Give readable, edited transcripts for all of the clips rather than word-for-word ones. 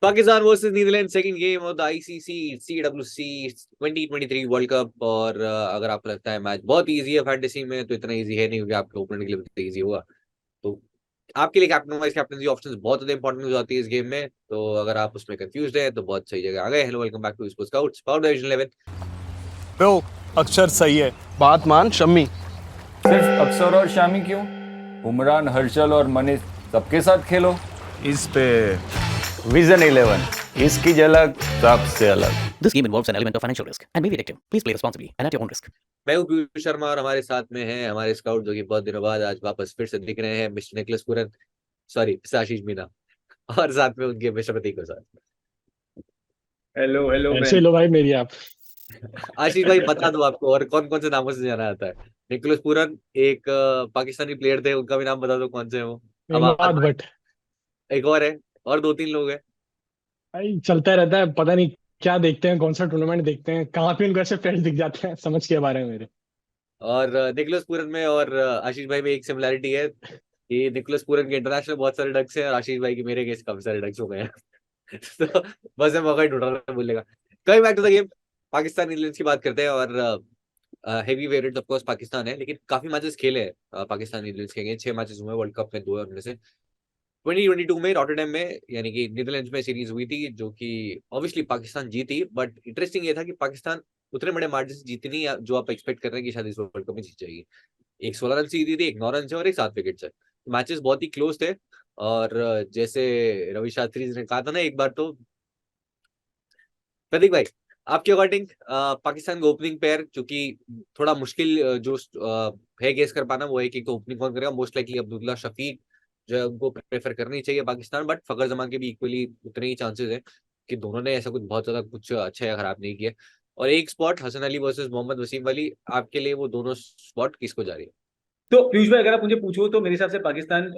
Pakistan versus Netherland second game of the ICC CWC 2023 world cup. और अगर आपको लगता है मैच बहुत इजी है फैंटेसी में, तो इतना इजी है नहीं, क्योंकि आपके ओपोनेंट के लिए इजी होगा। तो आपके लिए कैप्टन वाइस कैप्टनसी ऑप्शंस बहुत ज्यादा इंपॉर्टेंट हो जाती है इस गेम में। तो अगर आप उसमें कंफ्यूज हैं तो बहुत सही जगह आ गए। Hello, welcome back to sports scouts power division 11। Bro, Axar सही है, बात मान शम्मी। सिर्फ अक्षर और शामी क्यों? उमरान, हर्षल और मनीष सबके साथ खेलो। इस पे विजन 11, इसकी झलक सबसे अलग। This game involves an element of financial risk and may be addictive. Please play responsibly and at your own risk. मैं हूं पीयूष शर्मा और हमारे साथ में हैं हमारे स्काउट, जो कि बहुत दिनों बाद आज वापस फिर से दिख रहे हैं, मिस्टर निकलस पुरन, सॉरी आशीष मीना, और साथ में उनके मिस्टर प्रतीक के साथ। हेलो हेलो ऐसे लो भाई मेरी आप। आशीष भाई, बता दो आपको और कौन कौन से नामों से जाना जाता है। निकोलस पूरन एक पाकिस्तानी प्लेयर थे, उनका भी नाम बता दो कौन से हैं वो। इमाद भट्ट। एक और है, और दो तीन लोग हैं। भाई चलता रहता है, पता नहीं क्या देखते हैं, कौन सा टूर्नामेंट देखते हैं, कहाँ पे उनको ऐसे फ्रेंड्स दिख जाते हैं, समझ के बारे में मेरे। और निकोलस पूरन में और आशीष भाई में एक सिमिलैरिटी है कि निकोलस पूरन के इंटरनेशनल बहुत सारे डक्स हैं और आशीष भाई के मेरे केस काफी सारे डक्स हो गए हैं। तो बस मैं मौका ही ढूंढ रहा था बोलने का। Coming back to the game, Pakistan Netherlands की बात करते हैं। और heavy favourite of course Pakistan है, लेकिन काफी मैचेस खेले हैं पाकिस्तान नीदरलैंड्स के। 6 मैचेस हुए वर्ल्ड कप में, 2 उनमें से 2022 में रॉटरडैम में यानी कि नीदरलैंड्स में सीरीज हुई थी, जो कि ऑब्वियसली पाकिस्तान जीती। बट इंटरेस्टिंग ये था कि पाकिस्तान उतने बड़े मार्जिन से जीती नहीं जो आप एक्सपेक्ट कर रहे हैं कि शायद इस वर्ल्ड कप में जीत जाएगी। एक 16 रन से जीती थी, एक 9 रन से और एक 7 विकेट से। मैचेस बहुत ही क्लोज थे। और जैसे रवि शास्त्री जी ने कहा था ना एक बार, तो प्रतीक भाई आपके अकॉर्डिंग पाकिस्तान का ओपनिंग पेयर, जो कि थोड़ा मुश्किल जो है गेस कर पाना, वो है कि ओपनिंग कौन करेगा। मोस्ट लाइकली अब्दुल्ला शफीक जो है उनको प्रेफर करनी चाहिए पाकिस्तान, बट फखर जमान के भी इक्वली उतने ही चांसेस है कि दोनों ने ऐसा कुछ बहुत ज्यादा कुछ अच्छा या खराब नहीं किया। और एक स्पॉट हसन अली वर्सेस मोहम्मद वसीम वाली, आपके लिए वो दोनों स्पॉट किसको जा रही है? तो पीयूष भाई, अगर आप मुझे पूछो तो मेरे हिसाब से पाकिस्तान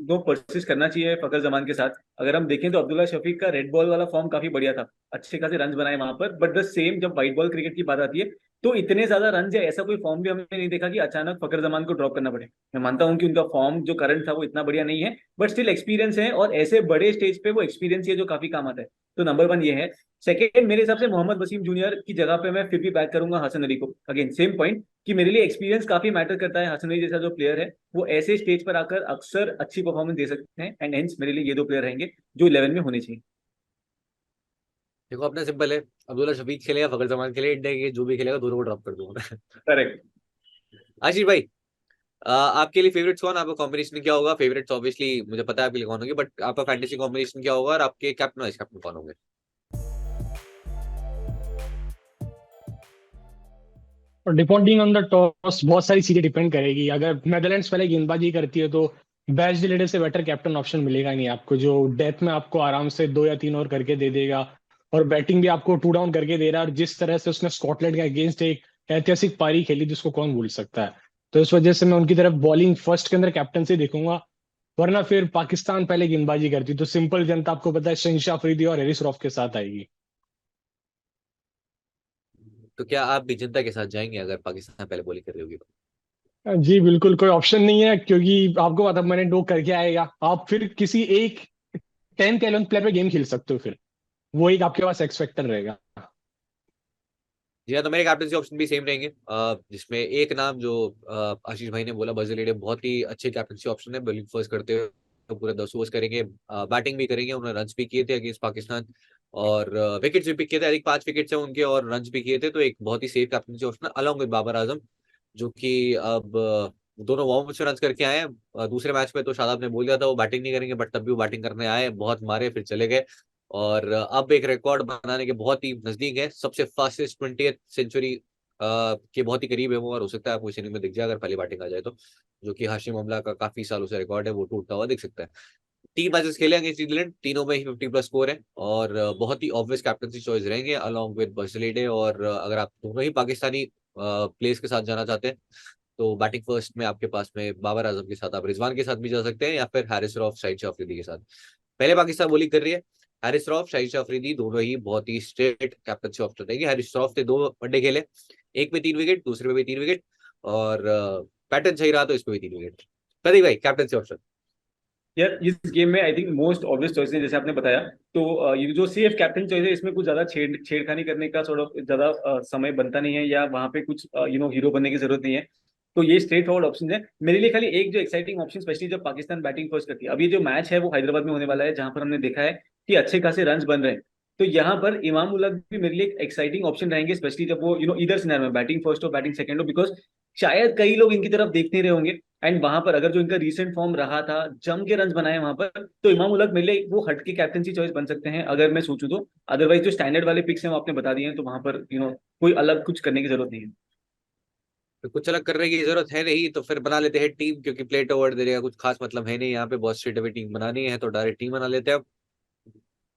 को परसिस्ट करना चाहिए फखर जमान के साथ। अगर हम देखें तो अब्दुल्ला शफीक का रेड बॉल वाला फॉर्म काफी बढ़िया था, अच्छे खासे रन बनाए वहां पर। बट द सेम जब व्हाइट बॉल क्रिकेट की बात आती है तो इतने ज्यादा रन या ऐसा कोई फॉर्म भी हमने नहीं देखा कि अचानक फखर जमान को ड्रॉप करना पड़े। मैं मानता हूं कि उनका फॉर्म जो करंट था वो इतना बढ़िया नहीं है, बट स्टिल एक्सपीरियंस है, और ऐसे बड़े स्टेज पे वो एक्सपीरियंस ही है जो काफी काम आता है। तो नंबर 1 ये है। सेकेंड, मेरे हिसाब से मोहम्मद वसीम जूनियर की जगह पे मैं फिर भी बैक करूंगा हसन अली को। अगेन सेम पॉइंट कि मेरे लिए एक्सपीरियंस काफी मैटर करता है। हसन अली जैसा जो प्लेयर है वो ऐसे स्टेज पर आकर अक्सर अच्छी परफॉर्मेंस दे सकते हैं, एंड हेंस मेरे लिए ये 2 प्लेयर रहेंगे जो 11 में होने चाहिए। देखो, अपना सिंपल है, अब्दुल्ला शफीक खेले या फखर जमान खेले, इंडिया के जो भी खेलेगा दोनों को ड्रॉप कर दूंगा। करेक्ट। आशीष भाई, आपके लिए फेवरेट्स कौन? आपका कॉम्बिनेशन क्या होगा? फेवरेट्स ऑब्वियसली मुझे पता है आपके लिए कौन होंगे, बट आपका फैंटेसी कॉम्बिनेशन क्या होगा और आपके कैप्टन वाइस कैप्टन कौन होंगे? और डिपेंडिंग ऑन द टॉस बहुत सारी चीजें डिपेंड करेगी। अगर नेदरलैंड्स पहले गेंदबाजी करती है तो बैच डिलीडर से बेटर कैप्टन ऑप्शन मिलेगा नहीं आपको, जो डेथ में आपको आराम से 2 या 3 ओवर करके दे देगा, और बैटिंग भी आपको 2 डाउन करके दे रहा है। और जिस तरह से उसने स्कॉटलैंड के अगेंस्ट एक ऐतिहासिक पारी खेली जिसको कौन भूल सकता है, तो इस वजह से मैं उनकी तरफ बॉलिंग फर्स्ट के अंदर कैप्टन से देखूंगा। वरना फिर पाकिस्तान पहले गेंदबाजी करती तो सिंपल जनता आपको पता है शहनशाह अफरीदी और हैरिस रॉफ के साथ आएगी। तो क्या आप भी जनता के साथ जाएंगे अगर पाकिस्तान पहले बॉलिंग कर रही होगी तो? जी बिल्कुल, कोई ऑप्शन नहीं है, क्योंकि आपको पता मैंने दो करके आएगा। आप फिर किसी एक 10th 11th प्लेयर पे गेम खेल सकते हो, फिर वो एक आपके पास एक्स फैक्टर रहेगा। जी हाँ, तो मेरे कैप्टनसी ऑप्शन भी सेम रहेंगे, जिसमें एक नाम जो आशीष भाई ने बोला, बजलिडे, बहुत ही अच्छे कैप्टनसी ऑप्शन है। बॉलिंग फर्स्ट करते हुए तो पूरे 10 ओवर्स करेंगे, बैटिंग भी करेंगे। उन्होंने रन्स भी किए थे अगेंस्ट पाकिस्तान, और विकेट्स भी पिक किए थे। अधिक 5 विकेट्स हैं उनके और रन्स भी किए थे, तो एक बहुत ही सेफ कैप्टनसी ऑप्शन है अलॉन्ग विद बाबर आजम, जो कि अब दोनों वार्म से रन करके आए हैं। दूसरे मैच में तो शादाब ने बोल दिया था वो बैटिंग नहीं करेंगे, बट तब भी वो बैटिंग करने आए, बहुत मारे, फिर चले गए। और अब एक रिकॉर्ड बनाने के बहुत ही नजदीक है, सबसे फास्टेस्ट 20th सेंचुरी के बहुत ही करीब है वो, और हो सकता है आपको इस इनिंग में दिख जाए अगर पहली बैटिंग आ जाए तो, जो कि हाशिम अमला का काफी सालों से रिकॉर्ड है, वो टूटता हुआ दिख सकता है। 3 मैचेस खेले अगेंस्ट न्यूजीलैंड, तीनों में ही 50+ स्कोर है, और बहुत ही ऑब्वियस कैप्टनसी चॉइस रहेंगे अलॉन्ग विद बर्सलीडे। और अगर आप दोनों ही पाकिस्तानी प्लेयर्स के साथ जाना चाहते हैं तो बैटिंग फर्स्ट में आपके पास में बाबर आजम के साथ आप रिजवान के साथ भी जा सकते हैं, या फिर हैरिस रॉफ, शाहिद शाह अफरीदी के साथ। पहले पाकिस्तान बॉलिंग कर रही है, हैरिस रॉफ, शाहिद शाह अफरीदी दोनों ही बहुत ही स्ट्रेट कैप्टनसी ऑप्शन रहेंगे। हैरिस रॉफ ने 2 वनडे खेले, एक में 3 विकेट, दूसरे में भी 3 विकेट, और पैटर्न सही रहा तो इसमें भी 3 विकेट। प्रदीप भाई, कैप्टनसी ऑप्शन? यार इस गेम में I think most obvious choice है, जैसे आपने बताया। तो ये जो सेफ कैप्टन चॉइस है, इसमें कुछ ज्यादा छेड़खानी करने का थोड़ा ज्यादा समय बनता नहीं है, या वहां पे कुछ हीरो बनने की जरूरत नहीं है। तो ये स्ट्रेट फॉरवर्ड ऑप्शन है मेरे लिए। खाली एक जो एक्साइटिंग ऑप्शन, स्पेशली जब पाकिस्तान बैटिंग फर्स्ट करती है, अब ये जो मैच है वो हैदराबाद में होने वाला है, जहां पर हमने देखा है कि अच्छे खासे रन बन रहे हैं। तो यहाँ पर इमाम उल हक भी मेरे लिए एक एक्साइटिंग ऑप्शन रहेंगे, स्पेशली जब वो इधर सिनेरियो में बैटिंग फर्स्ट और बैटिंग सेकंड हो, बिकॉज शायद कई लोग इनकी तरफ देख नहीं रहे होंगे। एंड वहां पर अगर जो इनका रीसेंट फॉर्म रहा था, जम के रन बनाए वहां पर, तो इमाम उल हक मेरे लिए वो हटके कैप्टनसी चॉइस बन सकते हैं अगर मैं सोचूं तो। अदरवाइज जो स्टैंडर्ड वाले पिक्स हैं वो आपने बता दिए हैं, तो वहां पर कोई अलग कुछ करने की जरूरत नहीं है। तो कुछ अलग करने की जरूरत है नहीं, तो फिर बना लेते हैं टीम, क्योंकि प्लेट ओवर देने का कुछ खास मतलब है नहीं यहाँ पे, बहुत स्ट्रेट अवे टीम बनानी है तो डायरेक्ट टीम बना लेते हैं अब।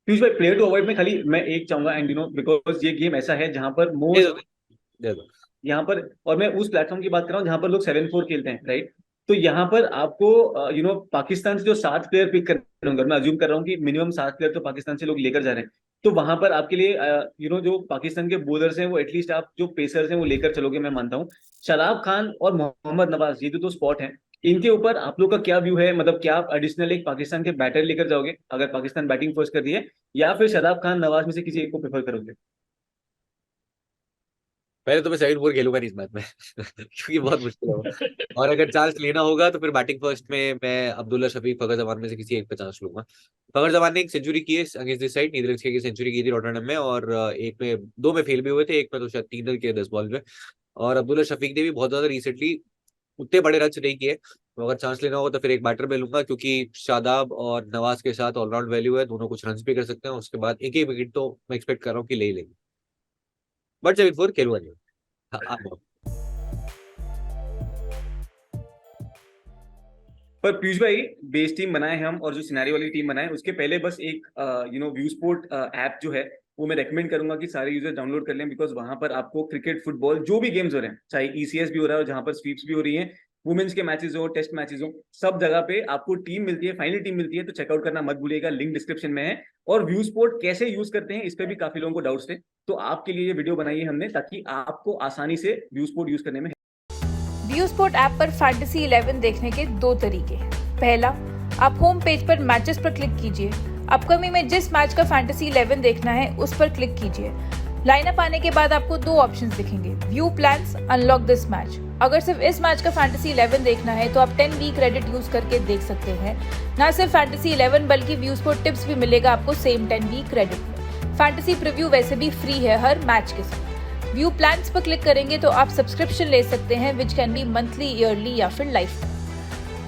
पीयूष भाई, प्ले टू अवॉइड में खाली मैं एक चाहूंगा, एंड बिकॉज ये गेम ऐसा है जहां पर दे दो, मोस्ट दे दो। यहाँ पर, और मैं उस प्लेटफॉर्म की बात कर रहा हूँ जहां पर लोग 7-4 खेलते हैं, राइट। तो यहाँ पर आपको पाकिस्तान से जो 7 प्लेयर पिक करने होंगे, मैं अज्यूम कर रहा हूँ कि मिनिमम 7 प्लेयर तो पाकिस्तान से लोग लेकर जा रहे हैं। तो वहां पर आपके लिए जो पाकिस्तान के बॉलर्स हैं वो एटलीस्ट आप जो पेसर्स हैं वो लेकर चलोगे, मैं मानता हूँ। शादाब खान और मोहम्मद नवाज, ये जो 2 स्पॉट हैं, इनके ऊपर आप लोग का क्या व्यू है? मतलब क्या आप एडिशनल एक पाकिस्तान के बैटर लेकर जाओगे अगर पाकिस्तान बैटिंग फर्स्ट कर दी है, या फिर शादाब खान नवाज में से किसी एक को प्रेफर करोगे? पहले तो मैं 7-4 खेलूंगा नहीं इस मैच में क्योंकि बहुत मुश्किल होगा। और अगर चांस लेना होगा तो फिर बैटिंग फर्स्ट में मैं अब्दुल्ला शफीक, फखर जमान में से किसी एक पे चांस लूंगा। फखर जमान ने एक सेंचुरी की है अगेंस्ट दिस साइड, नीदरलैंड्स की सेंचुरी की थी रॉटरडैम में, और एक में 2 में फेल भी हुए थे, एक में तो शायद 3 रन किए 10 बॉल में। और अब्दुल्ला शफीक ने भी बहुत ज्यादा रिसेंटली उतने बड़े रन नहीं किए। तो अगर चांस लेना होगा तो फिर एक बैटर में लूंगा, क्योंकि शादाब और नवाज के साथ ऑलराउंड वैल्यू है, दोनों कुछ रन भी कर सकते हैं, उसके बाद एक एक विकेट तो मैं एक्सपेक्ट कर रहा हूँ कि ले ही लेंगे। बट 7-4 खेलूंगा नहीं। हाँ, आप बताओ। पर पीयूष भाई, बेस टीम बनाए हैं हम, और जो सिनारी वाली टीम बनाए उसके पहले बस एक व्यू स्पोर्ट ऐप जो है वो मैं रेकमेंड करूंगा कि सारे यूजर डाउनलोड कर लें, बिकॉज वहां पर आपको क्रिकेट, फुटबॉल, जो भी गेम्स हो रहे हैं, चाहे ईसीएस भी हो रहा है, जहां पर स्वीप्स भी हो रही हैं, वुमेन्स के मैचेस हो, टेस्ट मैचेस हो, सब जगह पे आपको टीम मिलती है, फाइनल टीम मिलती है। तो चेकआउट करना मत भूलिएगा, लिंक डिस्क्रिप्शन में है। और व्यू स्पोर्ट कैसे यूज करते हैं इस पे भी काफी लोगों को डाउट्स थे, तो आपके लिए ये वीडियो बनाई है हमने ताकि आपको आसानी से व्यू स्पोर्ट यूज करने में। व्यू स्पोर्ट ऐप पर फैंटेसी 11 देखने के 2 तरीके हैं। पहला, आप होम पेज पर मैचेस पर क्लिक कीजिए। अपकमिंग में जिस मैच का फैंटेसी 11 देखना है उस पर क्लिक कीजिए। लाइनअप आने के बाद आपको 2 ऑप्शंस दिखेंगे, view plans, unlock this match. अगर सिर्फ इस मैच का फैंटेसी 11 देखना है तो आप 10 वीक क्रेडिट यूज करके देख सकते हैं। न सिर्फ फैंटेसी 11 बल्कि व्यू स्पोर्ट टिप्स भी मिलेगा आपको सेम 10 वीक क्रेडिट में। फैंटेसी प्रीव्यू वैसे भी फ्री है हर मैच के साथ। व्यू प्लान्स पर क्लिक करेंगे तो आप सब्सक्रिप्शन ले सकते हैं, which can be monthly, yearly या फिर लाइफ।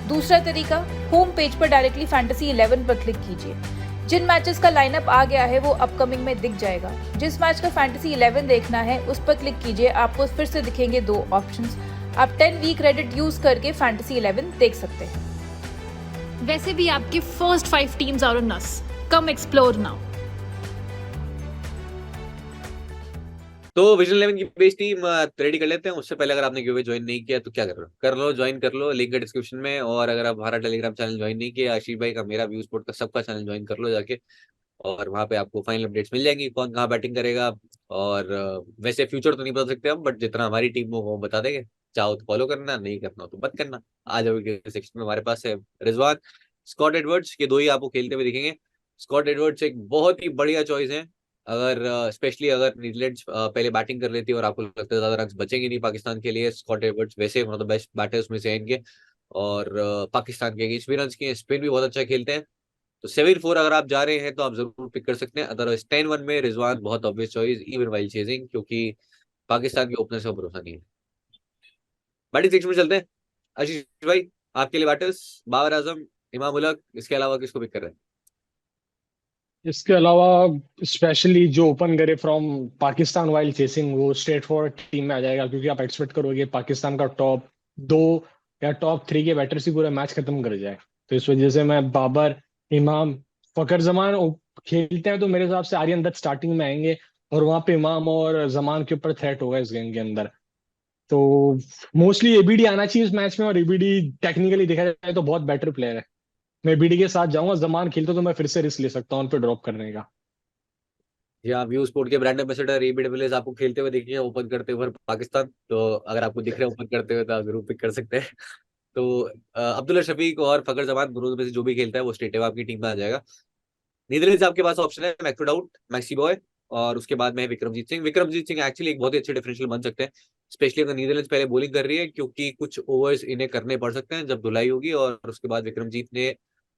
दूसरा तरीका, होम पेज पर डायरेक्टली फैंटेसी 11 पर क्लिक कीजिए। जिन मैचेस का लाइनअप आ गया है वो अपकमिंग में दिख जाएगा। जिस मैच का फैंटेसी 11 देखना है उस पर क्लिक कीजिए, आपको फिर से दिखेंगे 2 ऑप्शंस। आप 10 वीक क्रेडिट यूज करके फैंटेसी 11 देख सकते हैं। वैसे भी आपके first 5 teams are on us. Come explore now. तो विजन 11 की बेस टीम रेडी कर लेते हैं। उससे पहले अगर आपने गिवअवे ज्वाइन नहीं किया तो क्या कर लो, ज्वाइन कर लो, लिंक है डिस्क्रिप्शन में। और अगर आप हमारा टेलीग्राम चैनल ज्वाइन नहीं किया, आशीष भाई का, मेरा, व्यू स्पोर्ट का, सबका चैनल ज्वाइन कर लो जाके। और वहां पे आपको फाइनल अपडेट्स मिल जाएंगी, कौन कहाँ बैटिंग करेगा। और वैसे फ्यूचर तो नहीं बता सकते हम, बट जितना हमारी टीम हो वो बता देंगे। चाहो तो फॉलो करना, नहीं करना तो मत करना। आ जाओ सेक्शन में, हमारे पास है रिजवान, स्कॉट एडवर्ड्स, के 2 ही आपको खेलते हुए दिखेंगे। स्कॉट एडवर्ड्स एक बहुत ही बढ़िया चॉइस है, अगर स्पेशली अगर नीदरलैंड्स पहले बैटिंग कर लेती है और आपको लगता है ज्यादा रन बचेंगे नहीं पाकिस्तान के लिए। स्कॉट एडवर्ड्स वैसे one of the best batters में से हैं इनके, और पाकिस्तान के अगेंस्ट भी रन किए, स्पिन भी बहुत अच्छा खेलते हैं। तो 7-4 अगर आप जा रहे हैं तो आप जरूर पिक कर सकते हैं। अदरवाइज 10-1 में रिजवान बहुत obvious choice, even while chasing, क्योंकि पाकिस्तान के ओपनर से भरोसा नहीं है। बैटिंग सेक्शन में चलते हैं। आशीष भाई, आपके लिए बैटर्स बाबर आजम, इमाम उल हक, इसके अलावा किसको पिक कर रहे हैं? इसके अलावा स्पेशली जो ओपन करे फ्रॉम पाकिस्तान वाइल चेसिंग, वो स्ट्रेट फॉरवर्ड टीम में आ जाएगा, क्योंकि आप एक्सपेक्ट करोगे पाकिस्तान का टॉप 2 या टॉप 3 के बैटर्स ही पूरा मैच खत्म कर जाए। तो इस वजह से मैं बाबर, इमाम, फकर जमान खेलते हैं तो मेरे हिसाब से आर्यन दत्त स्टार्टिंग में आएंगे, और वहां पे इमाम और जमान के ऊपर थ्रेट होगा इस गेम के अंदर। तो मोस्टली एबीडी आना चाहिए इस मैच में, और एबीडी टेक्निकली देखा जाए तो बहुत बेटर प्लेयर है। मैं बीडी के साथ जाऊंगा। जमान खेलते तो मैं फिर से रिस्क ले सकता हूँ उन पे ड्रॉप करने का। यहाँ व्यू स्पोर्ट के ब्रांड एम्बेसडर एबी डिविलियर्स आपको खेलते हुए दिखेंगे ओपन करते हुए पाकिस्तान। तो अगर आपको दिख रहे हैं ओपन करते हुए तो आप जरूर पिक कर सकते हैं। तो अब्दुल्ला शफीक और फकर जमान दोनों में से जो भी खेलता है वो स्ट्रेट अवे आपकी टीम में आ जाएगा। नीदरलैंड्स आपके पास ऑप्शन है मैक्सवेड, मैक्सी बॉय, और उसके बाद में विक्रमजीत सिंह। विक्रमजीत सिंह एक्चुअली एक बहुत ही अच्छे डिफरेंशियल बन सकते हैं, स्पेशली अगर नीदरलैंड्स पहले बॉलिंग कर रही है, क्योंकि कुछ ओवर्स इन्हें करने पड़ सकते हैं जब धुलाई होगी। और उसके बाद विक्रमजीत ने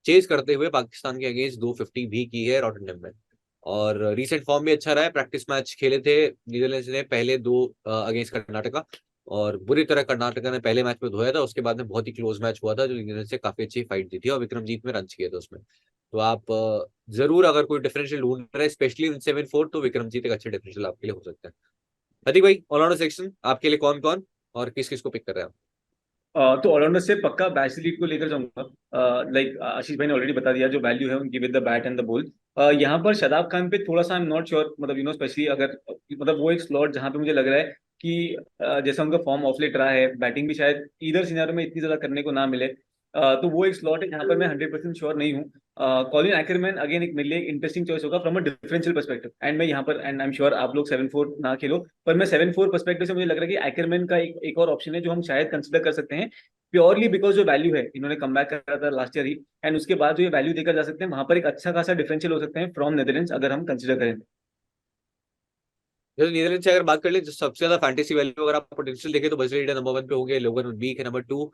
चेज करते हुए पाकिस्तान के अगेंस्ट 250 भी की है रॉटरडैम में, और रिसेंट फॉर्म भी अच्छा रहा है। प्रैक्टिस मैच खेले थे नीदरलैंड्स ने पहले दो अगेंस्ट कर्नाटका, और बुरी तरह कर्नाटका ने पहले मैच में धोया था। उसके बाद में बहुत ही क्लोज मैच हुआ था जो नीदरलैंड्स से काफी अच्छी फाइट दी थी, और विक्रमजीत में रन किए थे उसमें। तो आप जरूर अगर कोई डिफरेंशियल ढूंढ रहे हैं स्पेशली इन 7-4, तो विक्रमजीत एक अच्छे डिफरेंशियल आपके लिए हो सकता है। अतिक भाई, ऑलराउंडर सेक्शन आपके लिए कौन कौन और किस किस को पिक कर रहे हैं आप? तो ऑलराउंडर से पक्का बैसिलीड को लेकर जाऊंगा। लाइक आशीष भाई ने ऑलरेडी बता दिया जो वैल्यू है उनकी with the bat and the ball. यहाँ पर शादाब खान पे थोड़ा सा आई एम नॉट श्योर, मतलब स्पेशली अगर मतलब वो एक स्लॉट जहाँ पे मुझे लग रहा है कि जैसा उनका फॉर्म ऑफ लेट रहा है, बैटिंग भी शायद इधर सिनेरियो में इतनी ज्यादा करने को ना मिले, तो वो एक स्लॉट है जहाँ पर मैं 100% श्योर नहीं हूँ। कॉलिन एक्करमैन अगेन एक मेरे लिए इंटरेस्टिंग चॉइस होगा from a differential perspective, and मैं यहाँ पर एंड आई एम श्योर आप लोग 7-4 ना खेलो, पर मैं 7-4 पर्सपेक्टिव से मुझे लग रहा है कि एक्करमैन का एक और ऑप्शन है जो हम शायद कंसिडर कर सकते हैं, प्योरली बिकॉज जो वैल्यू है, इन्होंने कम बैक करा था लास्ट ईयर ही, एंड उसके बाद जो ये वैल्यू देखा जा सकते हैं, वहां पर एक अच्छा खासा डिफरेंशियल हो सकते हैं फ्रॉम नेदरलैंड्स अगर हम कंसिडर करें। जैसे नीदरलैंड से अगर बात कर ले, जो सबसे ज्यादा फैंटेसी वैल्यू अगर आप पोटेंशियल देखें तो बजरी नंबर 1 पे होंगे, लोगन बीक है नंबर 2,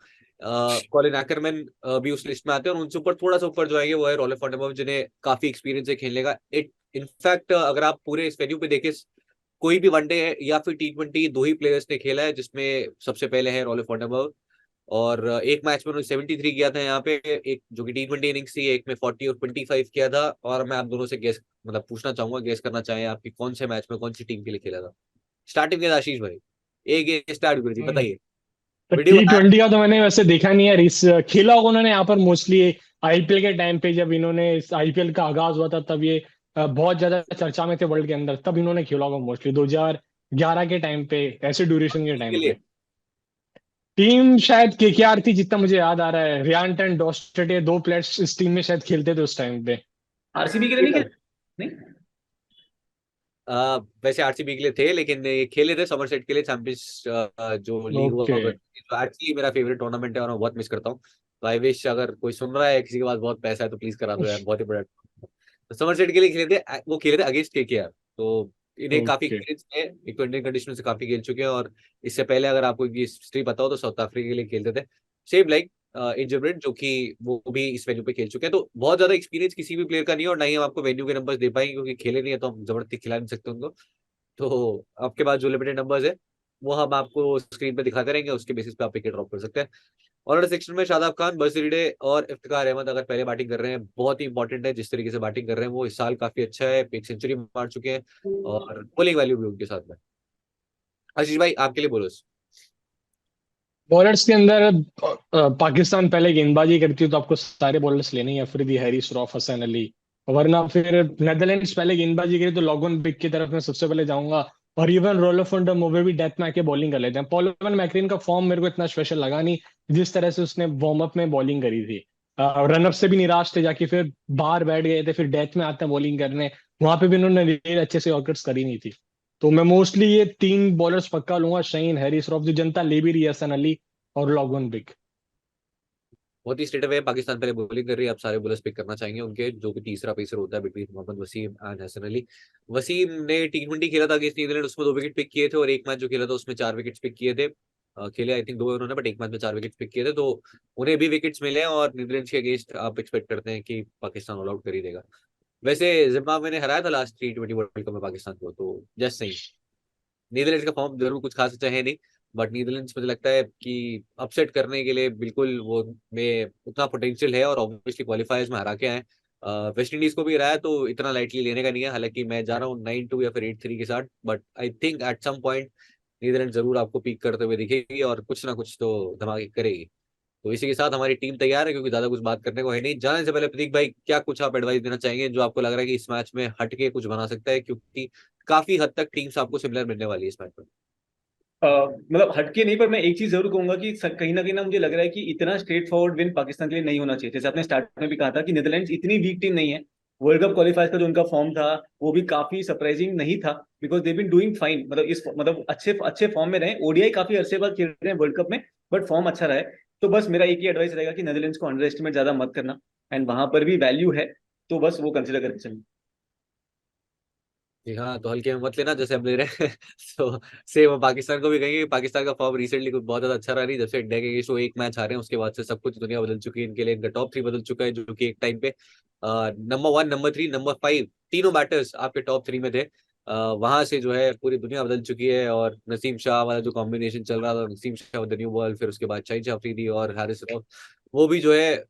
कॉलिन एक्करमैन भी उस लिस्ट में आते हैं, और उनसे ऊपर थोड़ा सा ऊपर जो आएंगे वो है रॉलेफ फॉन्टेनबॉम, जिन्हें काफी एक्सपीरियंस है खेलने का। इनफैक्ट अगर आप पूरे इस वेन्यू पे देखें, कोई भी वनडे है या फिर T20 दो ही प्लेयर्स ने खेला है, जिसमें सबसे पहले है रॉलेफ फॉन्टेनबॉम, और एक मैच में उन्होंने 73 किया था यहाँ पे, एक जो कि T20 इनिंग्स थी, एक में 40 और 25 किया था। और मैं आप दोनों से गेस मतलब पूछना चाहूंगा, गेस करना चाहें आपकी कौन से मैच में कौन सी टीम के लिए खेला था। स्टार्टिंग के आशीष भाई, एक गेस स्टार्ट कर जी, बताइए। तो वीडियो T20 का तो मैंने वैसे देखा नहीं है, इस खेला होगा उन्होंने यहाँ पर मोस्टली आईपीएल के टाइम पे, जब इन्होंने इस आईपीएल का आगाज हुआ था तब ये बहुत ज्यादा चर्चा में थे वर्ल्ड के अंदर, तब इन्होंने खेला होगा मोस्टली 2011 के टाइम पे, ऐसे ड्यूरेशन के के टाइम लिए पे। टीम शायद केकेआर थी जितना मुझे याद आ रहा है, रियांट एंड डॉस्टेट, ये दो प्लेयर्स इस टीम में शायद खेलते थे उस टाइम पे। आरसीबी के लिए नहीं खेले? नहीं, वैसे आरसीबी के लिए थे, लेकिन ये खेले थे समरसेट के लिए चैंपियंस जो लीग हुआ ओके। एक्चुअली मेरा फेवरेट टूर्नामेंट है और मैं बहुत मिस करता हूँ। तो आई विश अगर कोई सुन रहा है, किसी के पास बहुत पैसा है तो प्लीज करा दो यार, बहुत ही बड़ा। तो समरसेट के लिए खेले थे, वो खेले थे अगेंस्ट केकेआर। तो इन्हें काफी ओके। एक्सपीरियंस है, एक तो इंडियन कंडीशन से काफी खेल चुके हैं, और इससे पहले अगर आपको हिस्ट्री पता हो तो साउथ अफ्रीका के लिए खेलते थे, सेम लाइक इंजब्रेड, जो कि वो भी इस वेन्यू पे खेल चुके हैं। तो बहुत ज्यादा एक्सपीरियंस किसी भी प्लेयर का नहीं है, और ना ही हम आपको वेन्यू के नंबर्स दे पाएंगे, क्योंकि खेले नहीं है तो हम जबरदस्ती खिला नहीं सकते उनको। तो आपके पास जो लिमिटेड नंबर्स है वो हम आपको स्क्रीन पे दिखाते रहेंगे, उसके बेसिस पे आप विकेट ड्रॉप कर सकते हैं। ऑलराउंडर सेक्शन में शादाब खान, बजरीडे और इफ्तिकार अहमद अगर पहले बैटिंग कर रहे हैं, बहुत ही इंपॉर्टेंट है जिस तरीके से बैटिंग कर रहे हैं वो, इस साल काफी अच्छा है, एक सेंचुरी मार चुके हैं, और बॉलिंग वैल्यू भी उनके साथ में। आशीष भाई, आपके लिए बोलो। बॉलर्स के अंदर पाकिस्तान पहले गेंदबाजी करती है तो आपको सारे बॉलर्स लेने हैं, अफरीदी, हैरिस, रॉफ, हसन अली। वरना फिर नेदरलैंड्स पहले गेंदबाजी करी तो लॉगन बिग की तरफ मैं सबसे पहले जाऊंगा, और इवन रोलोफ मोवे भी डेथ में आके बॉलिंग कर लेते हैं। पॉलिमन मैक्रीन का फॉर्म मेरे को इतना स्पेशल लगा नहीं, जिस तरह से उसने वार्म अप में बॉलिंग करी थी। रनअप से भी निराश थे, जाके फिर बाहर बैठ गए थे, फिर डेथ में आते हैं बॉलिंग करने, वहां पे भी उन्होंने रेड अच्छे से यॉर्कर्स करी नहीं थी। तो मैं मोस्टली ये तीन बॉलर्स पक्का लूंगा, शाहीन, हैरिस, रॉफ, जो जनता ले भी रही है, हसन अली और लॉगन बिग। बहुत ही स्ट्रेट अवे पाकिस्तान पहले बॉलिंग कर रही है, आप सारे बॉलर्स पिक करना चाहेंगे उनके, जो कि तीसरा पेसर होता है बिटवीन मोहम्मद वसीम एंड हसन अली। वसीम ने T20 खेला था अगेंस्ट न्यूजीलैंड, उसमें 2 विकेट पिक किए थे, और एक मैच जो खेला था उसमें 4 विकेट पिक किए थे। खेले आई थिंक 2 उन्होंने, बट एक मैच में 4 विकेट पिक किए थे, तो उन्हें भी विकेट्स मिले हैं, और नीदरलैंड्स के अगेंस्ट आप एक्सपेक्ट करते हैं कि पाकिस्तान ऑल आउट कर ही देगा। वैसे जिम्बाब्वे ने हराया था लास्ट T20 वर्ल्ड कप में पाकिस्तान को, तो जस्ट सही। नीदरलैंड्स का फॉर्म जरूर कुछ खास अच्छा है नहीं, बट नीदरलैंड्स मुझे लगता है कि अपसेट करने के लिए बिल्कुल वो में उतना पोटेंशियल है, और ऑब्वियसली क्वालिफायर्स में हरा के आए। वेस्ट इंडीज को भी हराया, तो इतना लाइटली लेने का नहीं है। हालांकि मैं जा रहा हूँ 9-2 या फिर 8-3 के साथ, but I think at some point Netherland जरूर आपको पीक करते हुए दिखेगी, और कुछ ना कुछ तो धमाके करेगी। तो इसी के साथ हमारी टीम तैयार है, क्योंकि ज्यादा कुछ बात करने को है नहीं। जाने से पहले प्रतीक भाई, क्या कुछ आप एडवाइस देना चाहेंगे जो आपको लग रहा है कि इस मैच में हटके कुछ बना सकता है, क्योंकि काफी हद तक टीम्स आपको सिमिलर मिलने वाली है इस मैच में? मतलब हटके नहीं, पर मैं एक चीज जरूर कहूंगा कि कहीं ना कहीं ना मुझे लग रहा है कि इतना स्ट्रेट फॉरवर्ड विन पाकिस्तान के लिए नहीं होना चाहिए। जैसे आपने स्टार्ट में भी कहा था कि नीदरलैंड्स इतनी वीक टीम नहीं है। वर्ल्ड कप क्वालिफायर्स का जो उनका फॉर्म था वो भी काफी सरप्राइजिंग नहीं था, because they been doing fine, मतलब इस मतलब अच्छे अच्छे फॉर्म में रहे। ओडीआई काफी अरसे बाद खेल रहे हैं वर्ल्ड कप में, बट फॉर्म अच्छा रहा है। तो बस मेरा एक ही एडवाइस रहेगा कि नेदरलैंड्स को अंडर एस्टिमेट ज्यादा मत करना, एंड वहां पर भी वैल्यू है तो बस वो कंसिडर करके चलना। जी हाँ, तो हल्के में मत लेना जैसे हम ले रहे हैं। तो सेम पाकिस्तान को भी कहेंगे कि पाकिस्तान का फॉर्म रिसेंटली कुछ बहुत ज्यादा अच्छा रहा नहीं, जब से इंडिया के अगेंस्ट वो एक मैच हारे हैं उसके बाद से सब कुछ दुनिया बदल चुकी है इनके लिए। इनका टॉप 3 बदल चुका है, जो कि एक टाइम पे नंबर 1, नंबर 3, नंबर 5 तीनों बैटर्स आपके टॉप 3 में थे। वहां से जो है पूरी दुनिया बदल चुकी है। और नसीम शाह वाला जो कॉम्बिनेशन चल रहा था, Naseem Shah with the new ball, फिर उसके बाद शाहिद अफरीदी और हारिस रऊफ, वो भी जो है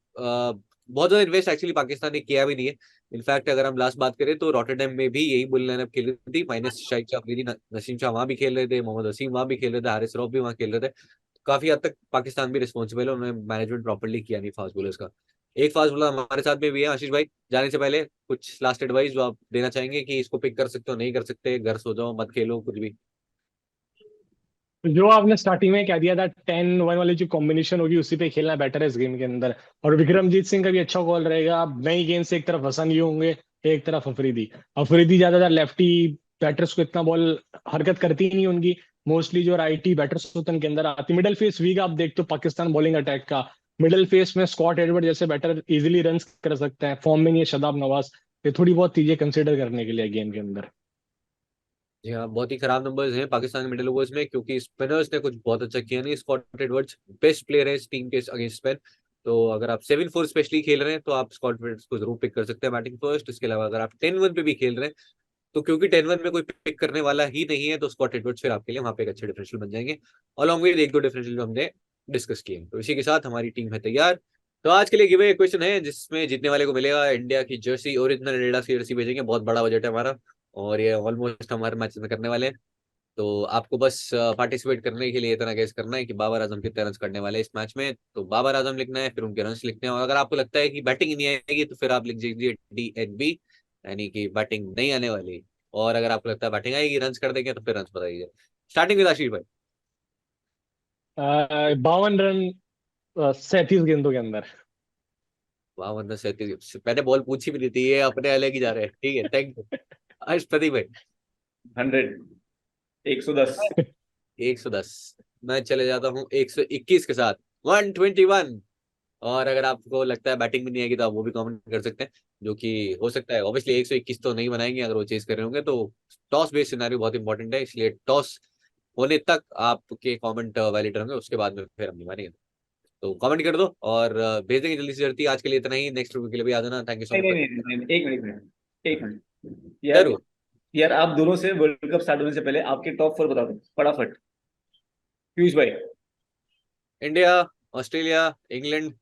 बहुत ज्यादा इन्वेस्ट एक्चुअली पाकिस्तान ने किया भी नहीं है। इनफैक्ट अगर हम लास्ट बात करें तो रॉटरडैम में भी यही बुल लाइनअप खेल रही थी, माइनस शाहिद अफरीदी, नसीम शाह वहां भी खेल रहे थे, मोहम्मद वसीम वहां भी खेल रहे थे, हारिस रऊफ भी वहां खेल रहे थे। काफी हद तक पाकिस्तान भी रिस्पॉन्सिबल है, उन्होंने मैनेजमेंट प्रॉपर्ली किया नहीं फास्ट बॉलर्स का। एक फास्ट बॉलर हमारे साथ में भी है, आशीष भाई। जाने से पहले कुछ लास्ट एडवाइस जो आप देना चाहेंगे कि इसको पिक कर सकते हो, नहीं कर सकते, घर सो जाओ, मत खेलो, कुछ भी। जो आपने स्टार्टिंग में कह दिया था 10-1 वाली जो कॉम्बिनेशन होगी उसी पे खेलना बेटर है इस गेम के अंदर। और विक्रमजीत सिंह का भी अच्छा कॉल रहेगा। नई गेंद से एक तरफ हसन ये होंगे, एक तरफ अफरीदी। अफरीदी ज्यादातर लेफ्टी बैटर्स को इतना बॉल हरकत करती ही नहीं उनकी, मोस्टली जो राइटी बैटर्स होते हैं उनके अंदर आती। मिडिल फेस वीक आप देखते हो पाकिस्तान बॉलिंग अटैक का, मिडिल फेस में स्कॉट एडवर्ड जैसे बैटर इजिली रन कर सकते हैं, फॉर्म में नहीं है शदाब नवाज। ये थोड़ी बहुत चीजें कंसिडर करने के लिए गेम के अंदर। जी हाँ, बहुत ही खराब नंबर्स हैं पाकिस्तान के मिडिल ओवर्स में, क्योंकि स्पिनर्स ने कुछ बहुत अच्छा किया नहीं। स्कॉट एडवर्ड्स बेस्ट प्लेयर है इस टीम के अगेंस्ट स्पिन। तो अगर आप 7-4 स्पेशली खेल रहे हैं तो आप स्कॉट एडवर्ड्स को जरूर पिक कर सकते हैं बैटिंग फर्स्ट। इसके अलावा अगर आप 10-1 पे भी खेल रहे हैं तो क्योंकि 10-1 में कोई पिक करने वाला ही नहीं है, तो स्कॉट एडवर्ड्स फिर आपके लिए वहां पे एक अच्छे डिफरेंशियल बन जाएंगे, अलॉन्ग विद एक दो डिफरेंशियल जो हमने डिस्कस किए। तो इसी के साथ हमारी टीम है तैयार। तो आज के लिए गिवे क्वेश्चन है जिसमें जीतने वाले को मिलेगा इंडिया की जर्सी, ओरिजिनल एडिडास की जर्सी भेजेंगे। बहुत बड़ा बजट है हमारा और ये ऑलमोस्ट हमारे मैचेस में करने वाले हैं। तो आपको बस पार्टिसिपेट करने के लिए इतना गेस करना है कि बाबर आजम कितने रन करने वाले हैं इस मैच में। तो बाबर आजम लिखना है, फिर उनके रन्स लिखने हैं। और अगर आपको लगता है कि बैटिंग नहीं आएगी तो फिर आप लिख दीजिए DNB, यानी कि बैटिंग नहीं आने वाली। और अगर आपको लगता है बैटिंग आएगी, रन्स कर देंगे, तो फिर रन्स बताइए। स्टार्टिंग विद आशीष भाई। 52 रन 37 गेंदों के अंदर। 52-37, मैंने बॉल पूछी भी नहीं थी, ये अपने अलग ही जा रहे हैं। ठीक है, थैंक यू। प्रदीप भाई। 100, 110। 110। मैं चले जाता हूँ 121 के साथ, 121। और अगर आपको लगता है बैटिंग भी नहीं आएगी तो आप वो भी कमेंट कर सकते हैं, जो कि हो सकता है। ऑब्वियसली 121 तो नहीं बनाएंगे अगर वो चेज कर रहे होंगे, तो टॉस बेस्ड सिनेरियो बहुत इंपॉर्टेंट है, इसलिए टॉस होने तक आपके कमेंट वैलिड रहेंगे, उसके बाद में फिर हम नहीं मानेंगे। तो कमेंट कर दो और भेज देंगे जल्दी से जल्दी। आज के लिए इतना ही, नेक्स्ट वीक के लिए भी आ जाना। थैंक यू सो नहीं नहीं मच। नहीं नहीं, एक मिनट, एक मिनट यार। जरूर। यार आप दोनों से वर्ल्ड कप स्टार्ट होने से पहले आपके टॉप 4 बता दो फटाफट, पीयूष भाई। इंडिया, ऑस्ट्रेलिया, इंग्लैंड,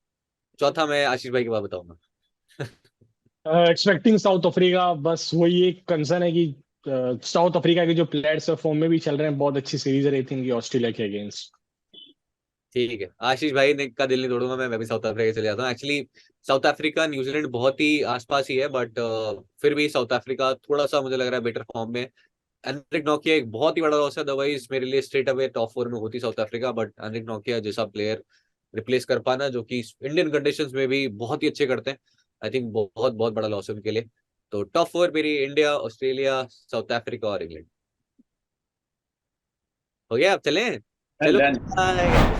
चौथा मैं आशीष भाई के बाद बताऊंगा। Expecting south Africa. बस वही एक कंसर्न है कि साउथ अफ्रीका के जो प्लेयर्स फॉर्म में भी चल रहे हैं, बहुत अच्छी सीरीज रही थी इनकी ऑस्ट्रेलिया के अगेंस्ट। ठीक है, आशीष भाई ने का दिल नहीं तोड़ूंगा मैं भी साउथ अफ्रीका चले जाता हूँ। एक्चुअली साउथ अफ्रीका न्यूजीलैंड बहुत ही आसपास ही है, बट फिर भी साउथ अफ्रीका थोड़ा सा मुझे लग रहा है बेटर फॉर्म में। एनरिक नोकिया एक बहुत ही बड़ा लॉस है, अदरवाइज मेरे लिए स्ट्रेट अवे टॉप 4 में होती South Africa. But Anrich Nokia जैसा प्लेयर रिप्लेस कर पाना, जो कि इंडियन कंडीशंस में भी बहुत ही अच्छे करते हैं, आई थिंक बहुत बहुत बड़ा लॉस है उनके लिए। तो टॉप 4 मेरी इंडिया, ऑस्ट्रेलिया, साउथ अफ्रीका और इंग्लैंड। हो गया, अब चलें। चलो Done. bye।